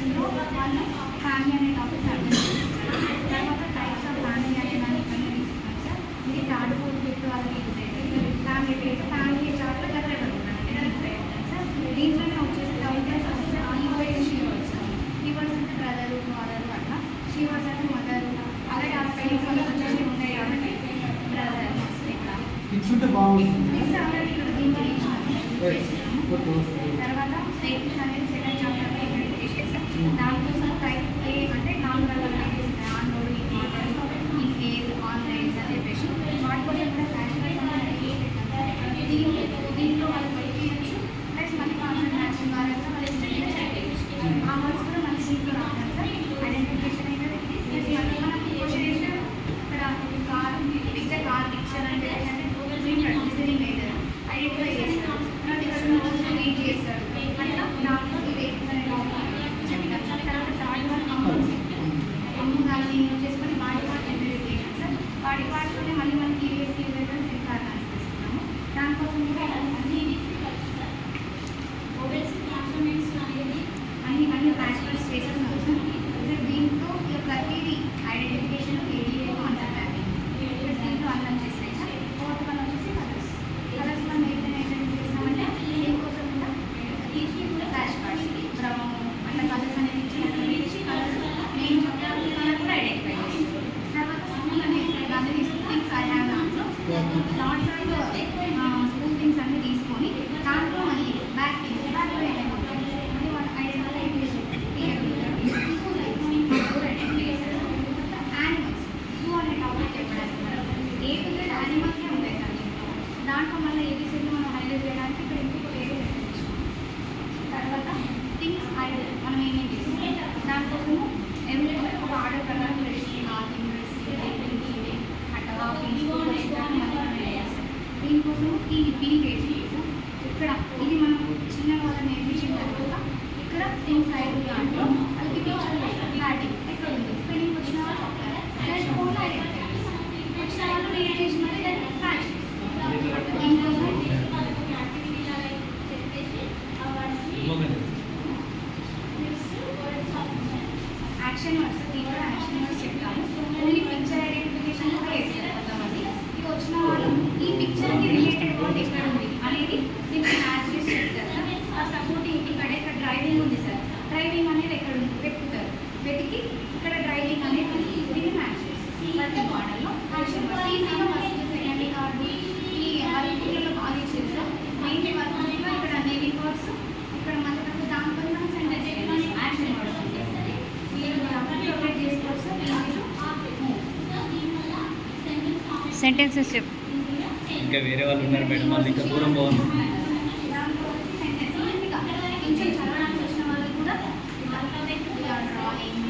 ఇందులో వాళ్ళు ఫ్యామిలీ అనే టాపిక్ తర్వాత టైప్స్ ఆఫ్ ఫ్యామిలీ అనే దాన్ని ఇక్కడ తీసుకున్నాం సార్. ఇది థర్డ్ ఫోర్త్ ఫిఫ్త్ వాళ్ళకి యూజ్ అయ్యింది. ఫ్యామిలీ చార్ట్లో ఎవరెవరు సార్. దీంట్లోనే వచ్చేసి డౌటర్స్ ఈవర్స్ అంటే బ్రదరు ఫాదరు అట్లా, షీవర్స్ అంటే మదరు, అలాగే ఆ స్పెల్లింగ్స్ వాళ్ళకి వచ్చేసి ఉంటాయి కాబట్టి బ్రదర్ ఇట్లా తర్వాత టైప్స్ అనేది సెకండ్ చాప్టర్ ఇంట్రడ్యూస్ చేసేసాం. దానికోసం టైప్ ఏ అంటే 4 రకాల టైప్స్ ఉంటాయి. ఆన్లోడ్, ఇన్కేస్, ఆన్లైన్స్ అని చెప్పేసి వాటి కోసం కూడా ఫ్లాష్ దీంట్లో వాళ్ళు పెట్టచ్చు. ప్లస్ మళ్ళీ కాన్సన్ట్రేషన్ ద్వారా ఆ వర్డ్స్ కూడా మన సీట్లో రావాలి సార్. ఐడెంటిఫికేషన్ అయితే ప్లస్ మళ్ళీ మనం క్వశ్చన్ వేస్తే ఇక్కడ కార్ పిక్చర్ అంటే లిసనింగ్ అయితే ఐడెంటిఫై చేస్తారు, ఇక్కడ రీడ్ చేస్తారు. అట్లా దాంట్లో ఇవి చెప్తారు సార్. తర్వాత థర్డ్ వన్ అమ్ము దాన్ని యూజ్ చేసుకొని body parts identification sir. Body పార్ట్స్లోనే మళ్ళీ మనం క్యూరియస్ సెన్సార్ అనాలిసిస్ తీసుకున్నాము. దానికోసం కూడా అన్ని ఫ్లాష్ చేస్తున్నాం సార్. దీంతో ప్రతిదీ identification ADA concept mapping plus దీంట్లో అన్నం చేస్తాయి సార్. ఫోర్త్ వన్ వచ్చేసి కలర్స్ మనం ఏదైనా ఐడెంటిఫై చేస్తామంటే దీనికోసం కూడా ఫ్లాష్ కార్డ్స్ బ్రహ్మము అట్లా కలర్స్ అనేది ఇచ్చి కలర్స్ నేను చెప్పాలి కలర్ కూడా ఐడెంటిఫై చేస్తాం. తర్వాత స్కూల్ అనేది దాన్ని థింగ్స్ ఐ హ్యావ్ దాంట్లో లాట్స్ ఆఫ్ స్కూల్ థింగ్స్ అన్ని తీసుకొని దాంట్లో మళ్ళీ బ్యాక్లో ఏమైనా మళ్ళీ వాళ్ళు ఐడెంటిఫై యానిమల్స్ జూ అనే టాపిక్ చెప్పడానికి ఏ టు జెడ్ యానిమల్సే ఉంటాయి సార్. దాంట్లో మళ్ళీ ఏబీసీలో మనం హైలైట్ చేయడానికి ఇక్కడ ఇంకొక వేరే పెట్టచ్చు. తర్వాత థింగ్స్ ఐడల్ మనం ఏమేమి చేస్తాం దానికోసము ఎవరైనా ఒక ఆర్డర్ ప్రకారం అట్లా వాకింగ్ మళ్ళీ చేస్తాం. దీనికోసము ఈ బీవేసి ఇక్కడ ఇది మనం చిన్న వాళ్ళని నేర్పించిన తర్వాత ఇక్కడ థింగ్స్ ఐడల్ దాంట్లో వాళ్ళకి పిక్చర్ బ్యాటింగ్ ఎక్కడ ఉంది స్పెల్లింగ్ వచ్చిన వాళ్ళు చెప్తారు, దాని ఫోన్ ఐడెంటిఫై వచ్చిన వాళ్ళు రీడ్ చేసిన వాళ్ళు దాన్ని ఫ్లాష్ చేస్తారు. దీనికోసం యాక్షన్ వర్డ్స్ దీంట్లో యాక్షన్ వర్డ్స్ చెప్తాము. ఓన్లీ పిక్చర్ ఐడెంటిఫికేషన్ కూడా వేస్తారు కొంతమంది. ఇది వచ్చిన వాళ్ళు ఈ పిక్చర్కి రిలేటెడ్ వర్డ్ ఎక్కడ ఉంది అనేది దీనికి మ్యాచ్ చేసి చెప్తారు సార్. ఆ సపోర్టింగ్ ఇక్కడ డ్రైవింగ్ ఉంది సార్. డ్రైవింగ్ అనేది ఎక్కడ ఉంది వెతుకుతారు, వెతికి ఇక్కడ డ్రైవింగ్ అనేది దీన్ని మ్యాచ్ చేస్తారు. ప్రతి మోడల్లో యాక్షన్ వర్డ్స్ ఈజీగా ఫస్ట్ సెకండ్ కార్డు ఈ వర్క్లలో బాగా ఇచ్చేది సార్. మెయిన్లీ వర్క్లో ఇక్కడ నేమింగ్ వర్డ్స్ ఇక్కడ మళ్ళీ దాంతో మనం సెంటెన్స్ యాక్షన్ వర్డ్స్ ఉంటాయి. మీరు ప్రొవైడ్ చేసుకోవచ్చు సెంటెన్సెస్ చెప్పు. ఇంకా వేరే వాళ్ళు ఉన్నారు మేడం, వాళ్ళు ఇంకా దూరం పోవాలి. కొంచెం చదవడానికి వచ్చిన వాళ్ళు కూడా డ్రాయింగ్